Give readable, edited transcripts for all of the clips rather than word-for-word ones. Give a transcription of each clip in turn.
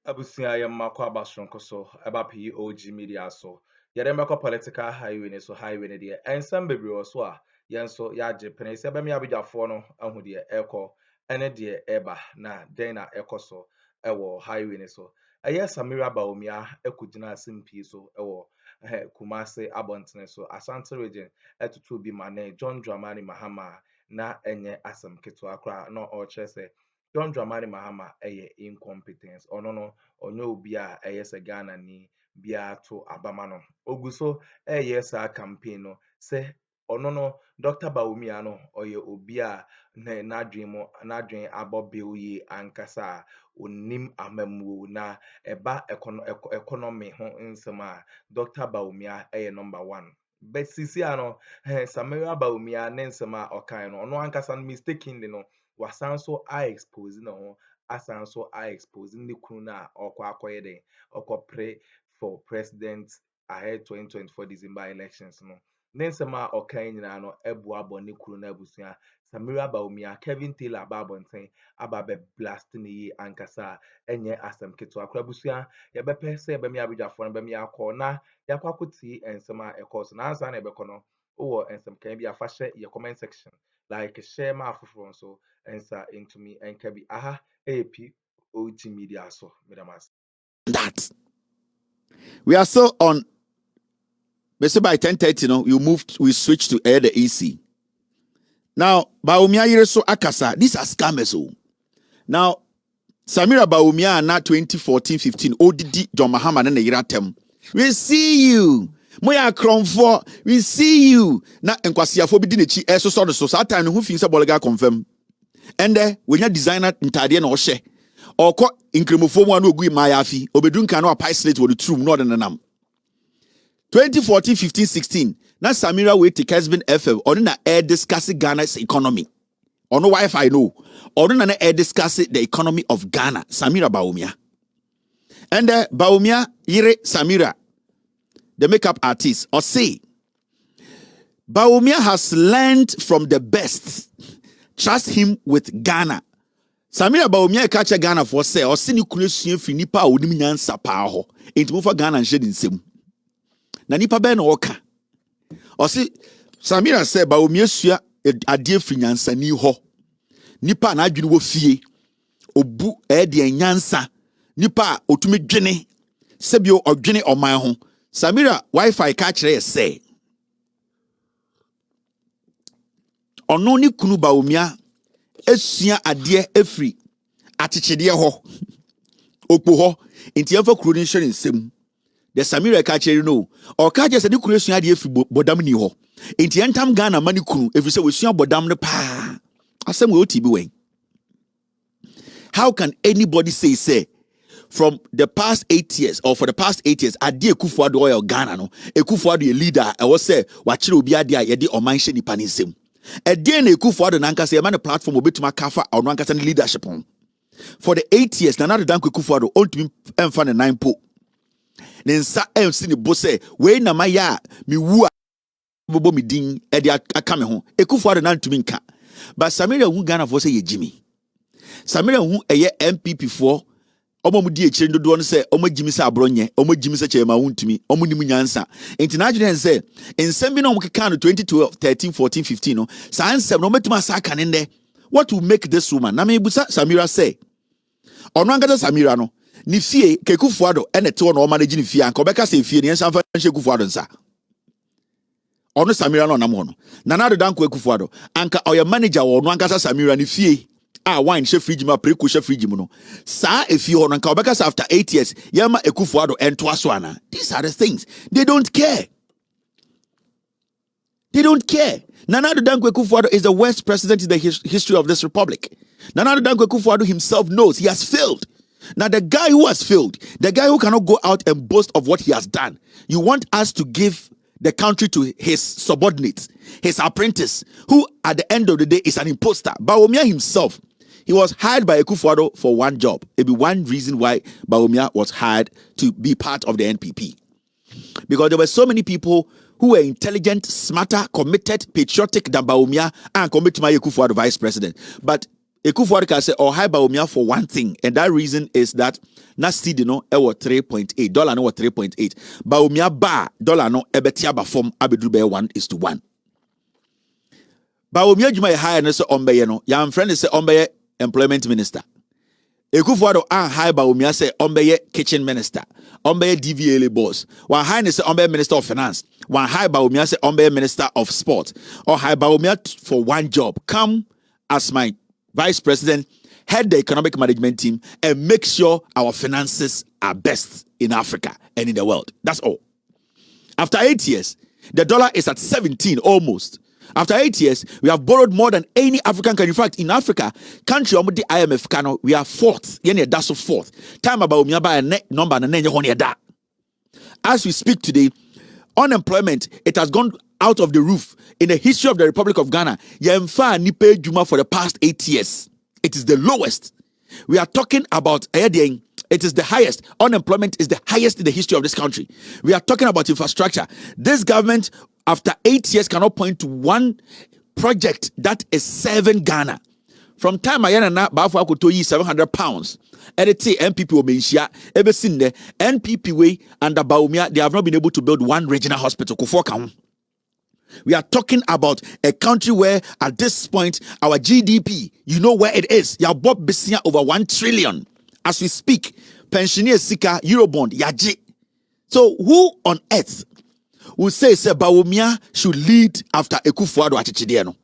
Abusia yamma kwa basronko so eba POG Media so yɛde mbɛkɔ political highway ne so highway ne deɛ ɛnsɛm bebree wɔ so a yɛn nso yɛagye pene sɛ bɛmi abadwafoɔ no ahu deɛ ɛkɔ ɛne deɛ ɛba na den na ɛkɔ so ɛwɔ highway ne so ɛyɛ Samira Bawumia ɛkɔgyina asɛm pii so ɛwɔ Kumase abɔntene so Asante region ɛtoto bi ma ne John Dramani Mahama na ɛnyɛ asɛm ketewa koraa na ɔrekyerɛ sɛ John Dramani Mahama ɛyɛ incompetence ɔno no onye obi a ɛyɛ sɛ Ghana ni bia to abama no ogu so ɛyɛ saa campaign no sɛ ɔno no Dr. Bawumia no ɔyɛ obi a n'adwen abɔ bew yi ankasa a onim amamuo na ɛba economy ho nsɛm a Dr. Bawumia ɛyɛ number 1 but sisi ano Samira Bawumia ne nsɛm a ɔkan no ɔno ankasa no mistakenly no wasan so a expose na ho asan so a expose ne kunu na akɔyɛ den pray for president ahead 2024 December elections no ne nsɛm a ɔkan nyinaa no ɛboa ne kunu na abusua Samira Bawumia Kevin Taylor ababɔnten aba bɛ blast ne yi ankasa ɛnyɛ asɛm ketewa kora abusua yɛbɛpɛ sɛ yɛbɛmi abadwafoɔ no bɛmi akɔ na yɛakɔ akɔtie nsɛm a ɛkɔ so na ansa na yɛbɛkɔ no wowɔ nsɛm kan bi afa hyɛ yɛ comment section like share ma afoforɔ nso ensa into me and kabi aha AP POG Media so medamas. That we are still on. Maybe by 10:30, we switch to air the EC. Now, Bawumia Yereso Akasa, these are scammers. Now, Samira Bawumia na 2014-15, ODD John Mahama and Yiratem. We see you. Moya Akroma, we see you. Na enkwasiafo bi di ne chi eso so so that time who finsa bolega confirm. And when your designer ntade na ohye okọ inkremofo mu anu ogu mayafi obedun kan no pie slate wo the true no de nam 2014 15 16 na Samira we take husband FM on na air discuss Ghana's economy on no Wi-Fi no on na air discuss the economy of Ghana Samira Bawumia and Bawumia yire Samira the makeup artist or say Bawumia has learned from the best. Trust him with Ghana. Samira Bawumia catch Ghana for say or sini kunu sua fi nipa a onim nyansa pa ho. Enti mo fa Ghana nhye nsem. Na nipa be na oka. O si Samira say Bawumia sua ade fi nyansa ni ho. Nipa na adwene wo fie. Obu de nyansa. Nipa otumi dwene. Sebio odwene oman ho. Samira Wi-Fi catch say ono ni kunu Bawumia esua ade efri atichede ho okpo ho enti emfa kuro ni hwere nsem the Samira ka chere no o ka je se ni kuro esua ade efri bodam ni ho enti entam Ghana mani kunu efri se wesua bodam ne pa asem we otibi wen. How can anybody say from the past 8 years or for the past 8 years ade Akuffo Addo oil Ghana no Akuffo Addo a leader e wo se wa kire obi ade a ye de oman hye nipa ni nsem a day na Akuffo Addo nankasa yɛma ne platform obetuma kafa ɔno ankasa ne leadership on for the 8 years na nado danko Akuffo Addo ontumi emfa ne 9 po ne nsa emsi ne bo sɛ wei na ma ya me wu a bobo me din e de aka me ho Akuffo Addo na ntumi nka but Samira hu Ghana for sɛ ye Jimmy Samira hu ɛyɛ NPP for omo mu di ekire ndodo no se omo Jimmy se abronye omo Jimmy se chema wuntumi omo nim nyansa enti na adwene se ensem bi na omo keka no 2012 13 14 15 no sa ensem no metuma sa aka ne nde what will make this woman na me busa Samira say ono angata Samira no ni fie ke Akuffo Addo ene te ono manage ni fie anka obeka se fie ne ensa fa nhye Akuffo Addo nsa ono Samira no nam ho no na nado danko Akuffo Addo anka oya manager wo ono angata Samira ni fie wine chef fridge ma preko chef fridge mu no sa efi ho no nka obeka say after 8 years yema Akuffo Addo ento aso ana. These are the things they don't care. Nana Addo Dankwa Akuffo Addo is the worst president in the history of this republic. Nana Addo Dankwa Akuffo Addo himself knows he has failed. Now the guy who has failed, the guy who cannot go out and boast of what he has done, you want us to give the country to his subordinates, his apprentice, who at the end of the day is an imposter. Bawumia himself, he was hired by Akuffo Addo for one job. It be one reason why Bawumia was hired to be part of the NPP. Because there were so many people who were intelligent, smarter, committed, patriotic than Bawumia and committed to my Akuffo Addo vice president. But Akuffo can say or high Bawumia for one thing, and that reason is that na cedi no ewo 3.8 dollar no 3.8 Bawumia ba dollar no ebetia ba form abedu be 1:1. Bawumia juma high no say ombeye no ya friend say ombeye employment minister. Akuffo high Bawumia say ombeye kitchen minister, ombeye DVLA boss. One high say ombeye minister of finance. One high Bawumia say ombeye minister of sport. Or high Bawumia for one job come as my vice president, head the economic management team, and make sure our finances are best in Africa and in the world. That's all. After 8 years, the dollar is at 17 almost. After 8 years, we have borrowed more than any African country. In fact, in Africa, country of the IMF cano, we are fourth. That's fourth. Time about number. As we speak today, unemployment, it has gone out of the roof. In the history of the Republic of Ghana, Yemfa Nipe Juma for the past 8 years. It is the lowest. We are talking about it is the highest. Unemployment is the highest in the history of this country. We are talking about infrastructure. This government, after 8 years, cannot point to one project that is serving Ghana. From time I na Bafo Akuto yi £700. And it's NPP Omenshia, ever seen the NPP way under Bawumia, they have not been able to build one regional hospital. We are talking about a country where at this point our GDP, you know where it is. You bought Bessia over 1 trillion. As we speak, pensioner Sika, Eurobond, Yaji. So who on earth will say Bawumia should lead after Akuffo Achichidiano?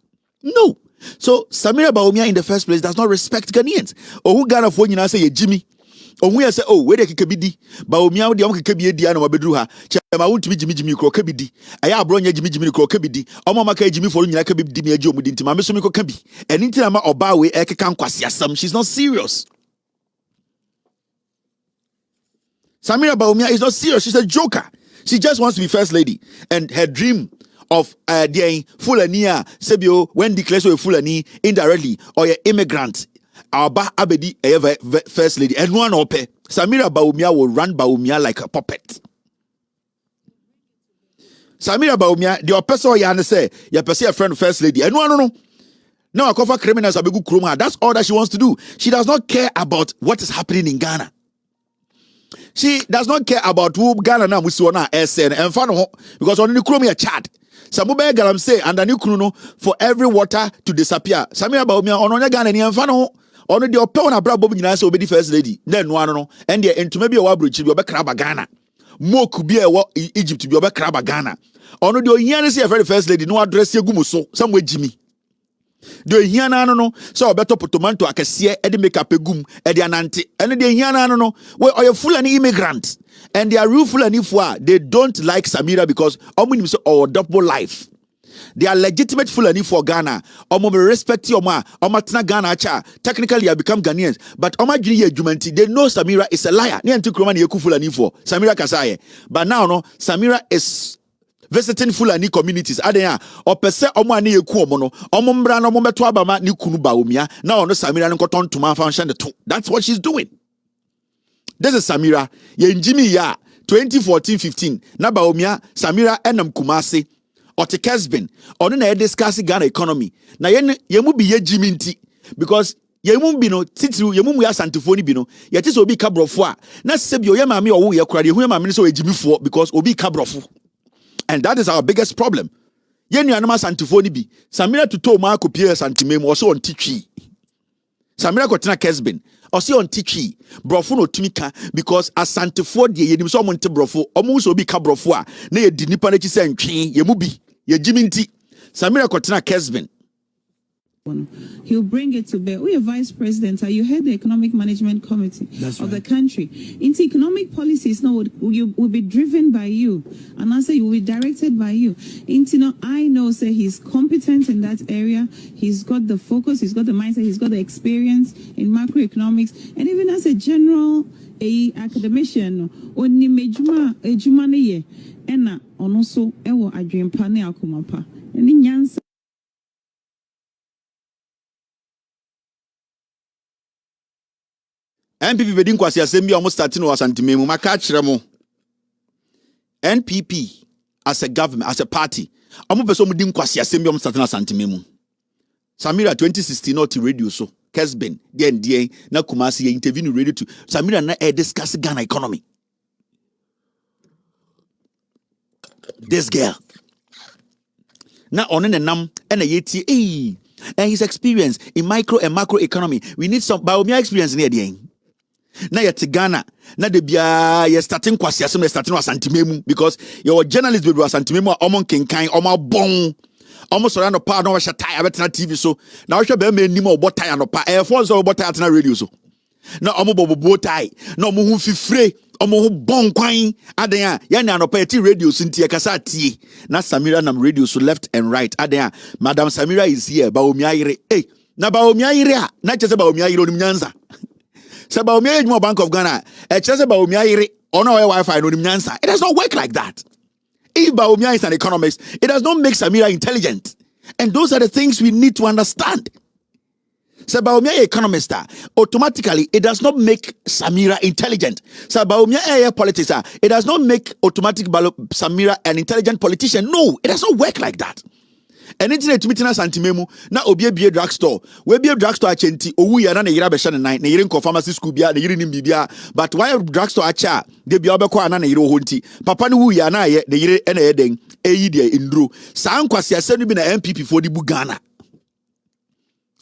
No. So Samira Bawumia in the first place does not respect Ghanaians. Or who Ghana for you say Jimmy? Or we say, oh, where they kebidi, Bawumia, the uncle kebi diano bedruha, Chama won't be Jimmy Crow kebidi, Aya bronya Jimmy Crow kebidi, Omamaka Jimmy for Yaka Bidi Joe Mudinti, Mamesumiko kebi, and Intima or Bawe Ekam Kwasiasam, she's not serious. Samira Bawumia is not serious, she's a joker. She just wants to be first lady. And her dream of the Fulania, Sebio, when declares a Fulani indirectly, or an immigrant. Our Abedi first lady and one ope. Samira Bawumia will run Bawumia like a puppet. Samira Bawumia, the person you say, you perceive a friend first lady. And no. Now I cover criminals abegu kroma. That's all that she wants to do. She does not care about what is happening in Ghana. She does not care about who Ghana now we see na SN and fan because on the kroma chat. Samube galam say and the new kruno for every water to disappear. Samira Bawumia on Ghana ni fan ono de opel na brabo nyina se obedi first lady na enu ano no and de entuma bi e wa abrochi bi obekra ba Ghana moku bi e wo Egypt bi obekra ba Ghana ono de ohia ne se very first lady no address egum so samwe jimi de ohia na ano no se obeto potomanto akese e de makeup egum e de anante ene de ohia na ano no we oye Fulani immigrant and they are real Fulani for they don't like Samira because omunim say double life. They are legitimate Fulani for Ghana. Omo respect Oma. Oma tna Ghana cha. Technically, I become Ghanaians. But Oma jini jumanti. They know Samira is a liar. Ni anti Kroma ni yeku Fulani for Samira kasaye. But now no, Samira is visiting Fulani communities. Adenya. Opese Oma ni yeku omo no. Omo mbra no omo beto abama ni kunu Bawumia. Now no Samira nko ton to man function the two. That's what she's doing. This is Samira. Ye Jimmy ya 2014-15. Na Bawumia Samira enam Kumasi. Ote Kesbin, or na discuss Ghana economy. Na yemu bi ye Jimmy nti because yemu bi no titru yemu ya santifoni bi no yeti so obi kabrofo a na sebi oyema me owo ye kura de hu ma me so ejimi fo because obi kabrofo. And that is our biggest problem. Ye nuanoma santifoni bi Samira to to ma kopie santimem o so on titwi. Samira kotena Kesbin o so on titwi brofo no tumika because asantifo de ye nim so mo nte brofo omo so obi kabrofo a na ye di nipa na chi se ntwe yemu bi ye Jimmy nti Samira kotena Kesbin. He'll bring it to bear. We are vice president. You head the economic management committee of the country. Into economic policies now will be driven by you, and I say you will be directed by you. Into I know say he's competent in that area. He's got the focus. He's got the mindset. He's got the experience in macroeconomics, and even as a general academician. Oni mejuma ejuma ne ye ena ono so ewo adwempa ne akomapa. Eni nyansa. NPP bedin kwasi assembi almost starting was antimemu maka kiremo. NPP as a government, as a party, amu person din kwasi assembi almost starting as antimemu. Samira 2016 not radio so. Kesben, the na Kumasi interview ready to Samira na discuss Ghana economy. This girl. Now on the nam and a yeti and his experience in micro and macro economy. We need some Bawumia experience near the end. Now you're Ghana. Now the bia you're starting kwasiasem, you're starting was antimemu because your journalist will was antimemu omon kinkai oma bon. Almost around the part no was tie better TV so now should be me nimo bot tie no pa air force or bot tie na radio so. Now omo bobo tie no mo hu fifre omo hu bon kwan adan ya na no pa ti radio so ntie kasa tie na Samira nam radio so left and right adan Madam Samira is here Bawumia yire na Bawumia yire a na chese Bawumia yire onim nyansa se Bawumia ejuma Bank of Ghana chese Bawumia yire ono Wi-Fi no onim nyansa. It does not work like that. If Bawumia is an economist, it does not make Samira intelligent. And those are the things we need to understand. So Bawumia economist, automatically, it does not make Samira intelligent. So Bawumia politics, it does not make Samira an intelligent politician. No, it does not work like that. And internet meeting us antimemu na obi be drugstore. We be drugstore achenti owu ya na yira be hye ne nan na yire nko pharmacy school bia na yire nim bibia but why drugstore acha de bia obekọ na yire ho nti papa ne wu ya na ye na yire na ye den eyi de indro sa nkwase asenu bi na NPP for di bu Ghana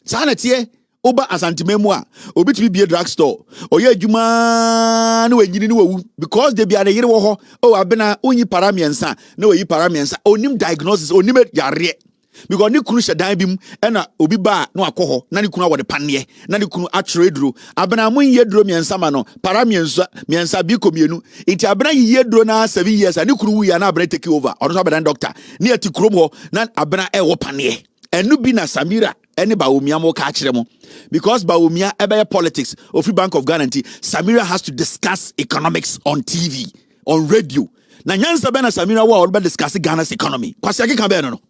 sa na tie oba asantimemu a obi to be drugstore oye adwuma na wanyini ne wawu because de bia na yire wo ho o abena onyi paramiensa na wayi paramiensa onim diagnosis onim yare because ni kunu shedan bim ena obi ba no akoho na ni kunu awode panne na ni kunu atredro abena mun yedro miensa ma no para miensa bi komienu enti abena yedro na 7 years ni kunu wu ya na abena take over ono so abena doctor ni ati krom ho na abena e wo panne enu bi na Samira ene Bawumia mo ka kire mo because Bawumia ebe politics of Free Bank of Ghana nti Samira has to discuss economics on TV on radio na nyansa be na Samira wa all be discuss Ghana's economy kwase aka be no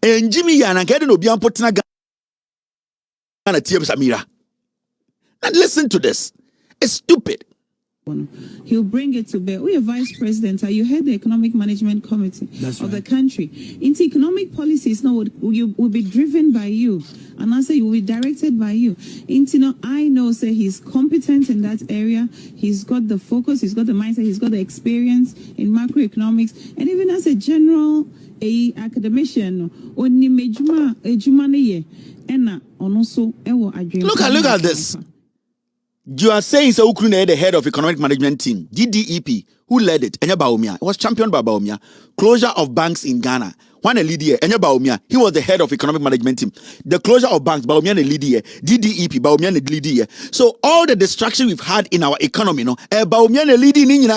and Jimmy Yana getting Obian Potina Ghana TM Samira. And listen to this. It's stupid. He'll bring it to bear. We are vice president. You head the economic management committee of the country. Into economic policies now will be driven by you. And I say will be directed by you. Into I know say he's competent in that area. He's got the focus, he's got the mindset, he's got the experience in macroeconomics, and even as a general academician look at this. You are saying so Ukrune the head of economic management team, DDEP, who led it, Enya Bawumia. It was championed by Bawumia. Closure of banks in Ghana. One a lead here, Enya Bawumia. He was the head of economic management team. The closure of banks, Bawumia a lead here. DDEP, Bawumia a lead here. So all the destruction we've had in our economy, no, Bawumia a lead in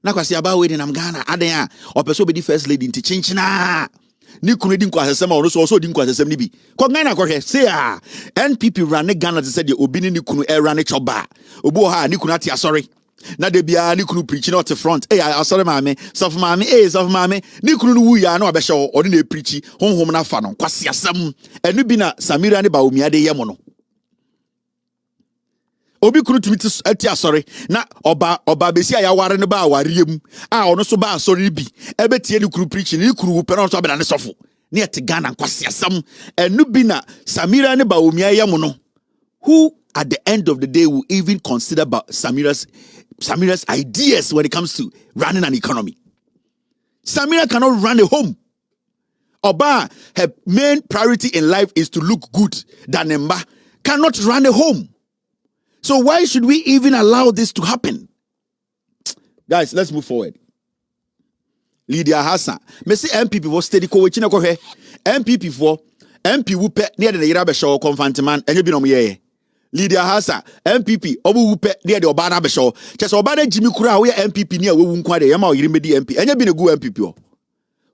na kwasi aba we nam Ghana aden a opeso be the first lady nti chinchina ni kunu di nkwasesem a so di nkwasesem ni bi ko Ghana ko hwe say NPP run Ghana to say the obi ni kunu run choba obi o ha ni kunu ati asori na de bia ni kunu preach not front asori maame sof maame ni kunu no wu ya na obehye o de na preach honhom na fa no kwasi asem enu bi na Samira ne Bawumia de yemo no obi kunu tumiti ati asori na oba besi aya ware ne ba awariem a ono so ba asori bi ebetie ni kunu preaching ni kunu pe no so be na ne sofo ne ete Ghana kwase asam enu bi na Samira ne Bawumia yem no who at the end of the day will even consider Samira's ideas when it comes to running an economy. Samira cannot run a home. Oba, her main priority in life is to look good. Danemba cannot run a home. So why should we even allow this to happen? Guys, let's move forward. Lydia Hassan. Messi MPP for steady ko wechina ko he. MPP for MP wupe near the Irabe show confanteman and you be no ye. Lydia Hassan, MPP, obu wupe near the Obana be show. Just Obana Jimmy Kura we MPP near we wunkwade yama yirimedi MP. And you be a good MPP.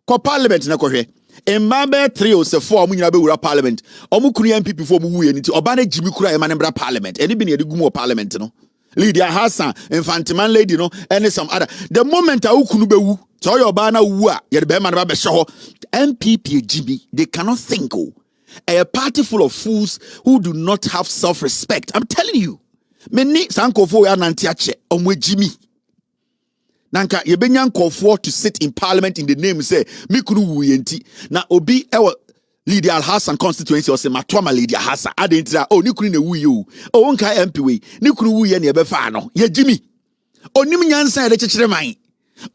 Ko parliament na ko he. In Mambe 304 mu nyina be wura parliament omu kunu MPP for mu wuye nti obane Jimmy Kura e manembra parliament eni bi ne de gumo parliament no Lydia Hassan infantiman lady no and some other the moment ukunu be wu so your bana wu a ye de be man ba be hye MPP Jimmy they cannot think a party full of fools who do not have self-respect. I'm telling you many sankofo ya nanti ache omu Jimmy Nanka yebenya nkofo to sit in parliament in the name say mikunu wuyenti na obi ewo Lydia Hassan constituency or say matwama Lydia Hassan. Adentra oh nikuni ne wu you. Oh unka MP we. Nikunu wu ye ne befa no. Ye Jimmy. Oni nyansa e chechire man.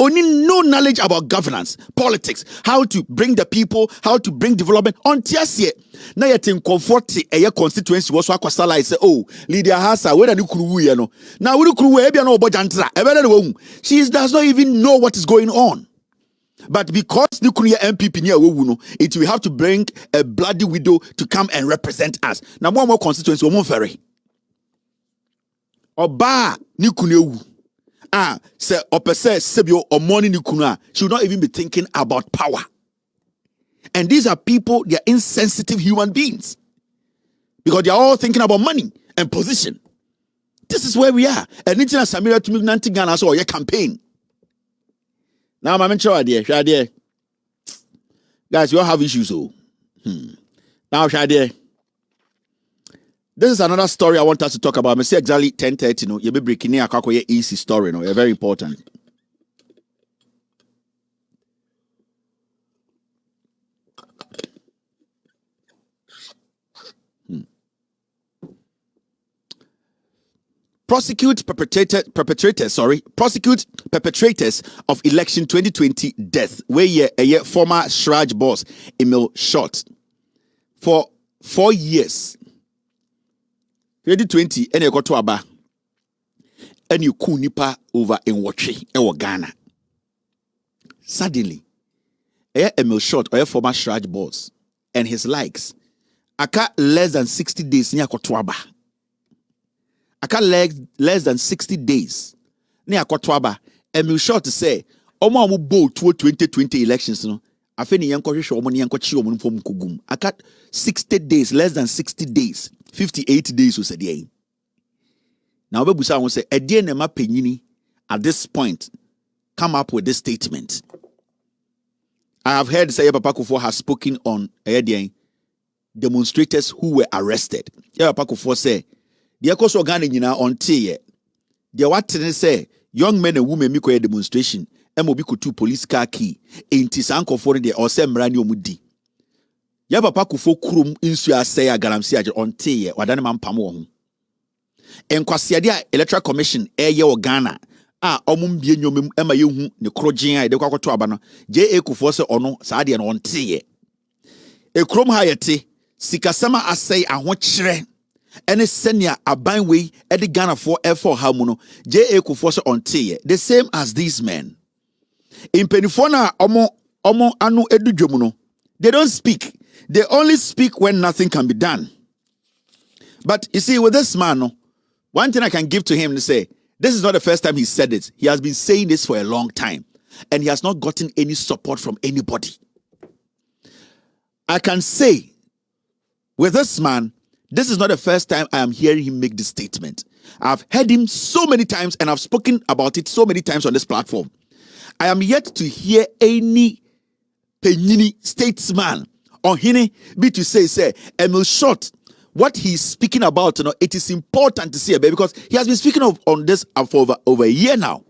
Only no knowledge about governance, politics, how to bring the people, how to bring development. On tiasie, na yetin comfort a constituency was wakwasala I say, oh, Lydia Hassa, where you kuru no. Now we kuru ebia no bojantra. She does not even know what is going on. But because the NPP near it will have to bring a bloody widow to come and represent us. Now more constituency we ferry. Oba ni kunewu. Say opese sebio or money ni kuna. She will not even be thinking about power. And these are people, they are insensitive human beings. Because they are all thinking about money and position. This is where we are. And it's Samira to me nanti Ghana so your campaign. Now I'm sure idea. Guys, you all have issues, oh. Now, Shadia. This is another story I want us to talk about. I say exactly 10:30. No, you'll be breaking in a easy story. No, very important. Prosecute perpetrators of election 2020 death. Where a former Shraj boss Emil shot for 4 years. 2020 and you got to aba and you cool nipa over in Watchy Ghana. Suddenly, Emil shot or a former Shraj boss and his likes. Aka less than 60 days near Kotwaba. Aka less than 60 days near Kotwaba. Emil shot to say, Oma mu bold to 2020 elections. No, I think yanko show money yanko chi omun from Kugum. Aka 60 days, less than 60 days. 58 days was a day. Now, Bebusa will say, a dear Nema Penini at this point come up with this statement. I have heard say Akuffo has spoken on a demonstrators who were arrested. Akuffo say, the Akos Organina on T. The what say, young men and women make a demonstration, and two police car key in Tisanko for the or Sam Ranio Mudi. Akuffo kurum insu asay agaramsi aje onte ye wadane mampamo ho enkwasiade electoral commission eye o Ghana omum bie nyomem ema yehu ne krogyen a de kwakoto aba no Akuffo se ono saade no onte ye ekrom ha yete sikasama asay ahokyere ene senia abanwei e de Ghana for efo ha mu no Akuffo se onte ye the same as these men in penifona omo anu edudwom no they don't speak. They only speak when nothing can be done. But you see, with this man, one thing I can give to him to say, this is not the first time he said it. He has been saying this for a long time. And he has not gotten any support from anybody. I can say, with this man, this is not the first time I am hearing him make this statement. I've heard him so many times and I've spoken about it so many times on this platform. I am yet to hear any Penyini statesman or Hine be to say, Emil Short, what he's speaking about, it is important to see, because he has been speaking on this for over a year now.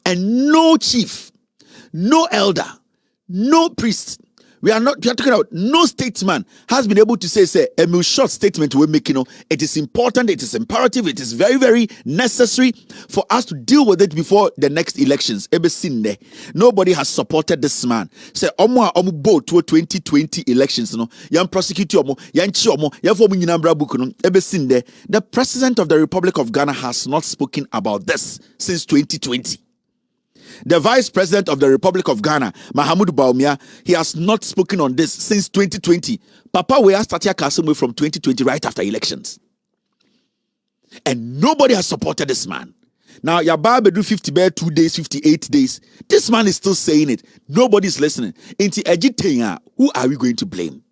And no chief, no elder, no priest, we are talking about no statesman has been able to say Emil Short statement we're making. It is important, it is imperative, it is very, very necessary for us to deal with it before the next elections. Nobody has supported this man. Say omo boat to 2020 elections. Yan prosecute omo, yan chi omo, yan for nyinambra book no. The President of the Republic of Ghana has not spoken about this since 2020. The Vice President of the Republic of Ghana, Mahama Bawumia, he has not spoken on this since 2020. Papa, we are starting Kasumwe from 2020 right after elections. And nobody has supported this man. Now, Yaba do 50 bear 2 days, 58 days. This man is still saying it. Nobody is listening. Who are we going to blame?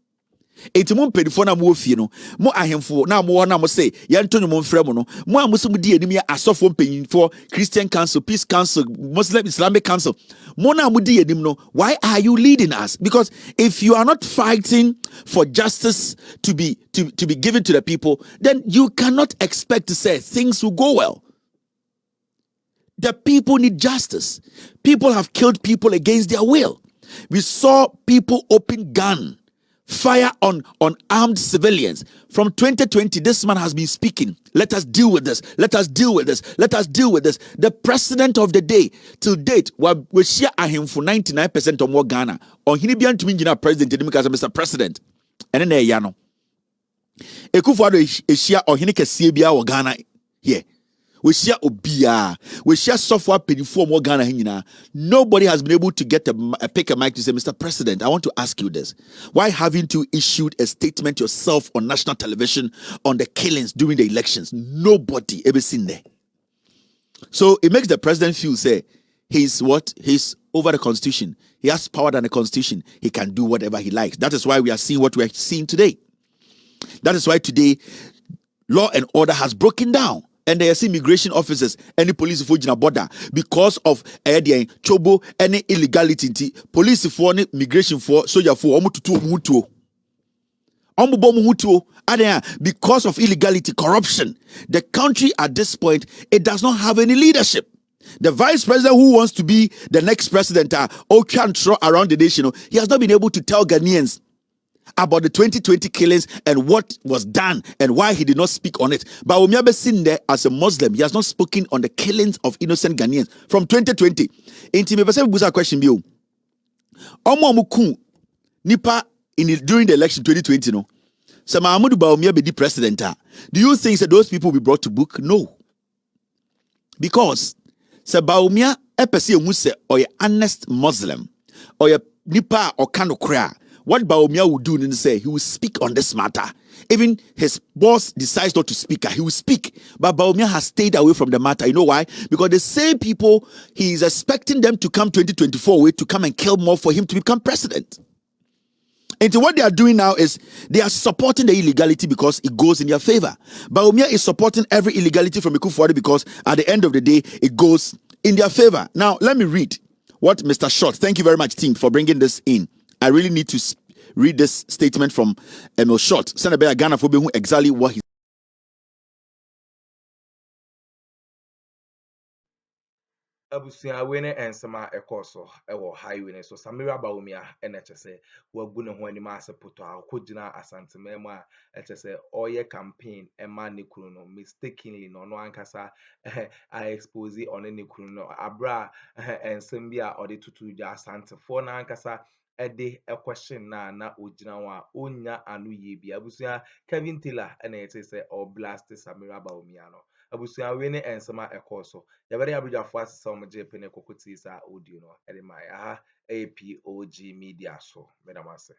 Enti mo mpedifo na mo ofie no mo ahemfo na mo na mo say yanto mo mfrem no mo amuso mo di enim ya asofo mpanyinfo Christian Council, Peace Council, Muslim Islamic Council mo na mo di enim no. Why are you leading us? Because if you are not fighting for justice to be given to the people, then you cannot expect to say things will go well. The people need justice. People have killed people against their will. We saw people open gun fire on armed civilians. From 2020, this man has been speaking. Let us deal with this. Let us deal with this. Let us deal with this. The president of the day, till date, we share him for 99% or more Ghana. On Hinibian to me, president, Mr. President. And then Yano. Akuffo is share or Hinika Sibia or Ghana here. We share Obia. We share software penny for more Ghana Hina. Nobody has been able to get pick a mic to say, Mr. President, I want to ask you this. Why haven't you issued a statement yourself on national television on the killings during the elections? Nobody ever seen there. So it makes the president feel, say, he's what? He's over the constitution. He has power than the constitution. He can do whatever he likes. That is why we are seeing what we are seeing today. That is why today, law and order has broken down. And there are immigration officers, any police for Jina border because of chobo, any illegality. Police for migration for soldier for because of illegality, corruption. The country at this point, it does not have any leadership. The vice president who wants to be the next president or can throw around the nation, he has not been able to tell Ghanaians about the 2020 killings and what was done and why he did not speak on it. But Bawumia be seen there as a Muslim. He has not spoken on the killings of innocent Ghanaians from 2020. Inti me pese busa question bi o. Omo amuku nipa during the election 2020 no. So Mahmoud Bawumia be the president. Do you think that those people will be brought to book? No. Because so Bawumia epese hu se oye honest Muslim or nipa or kano kra. What Bawumia will do is say he will speak on this matter. Even his boss decides not to speak, he will speak. But Bawumia has stayed away from the matter. You know why? Because the same people he is expecting them to come 2024 with to come and kill more for him to become president. And what they are doing now is they are supporting the illegality because it goes in their favor. Bawumia is supporting every illegality from Akuffo because at the end of the day it goes in their favor. Now let me read what Mr. Short. Thank you very much, team, for bringing this in. I really need to read this statement from Emil Short. Senator Ghana for being exactly what he abusua we ne ensema ekoso ewo highway ne so Samira Bawumia ene chese wagu ne ho anima asepoto akogina asantememu a echese oye campaign ema ne kunu no mistakenly no ankasa I expose on ne kunu no abra ensem bia ode tutu ja asantefo na ankasa ede question na ogina wa onya anu ye bia abusua Kevin Taylor ene chese o blast Samira Bawumia no abusua we ne ensema ekoso yabere abujafo asesa omje pene kokoti sa audio no ede mai POG Media so medamase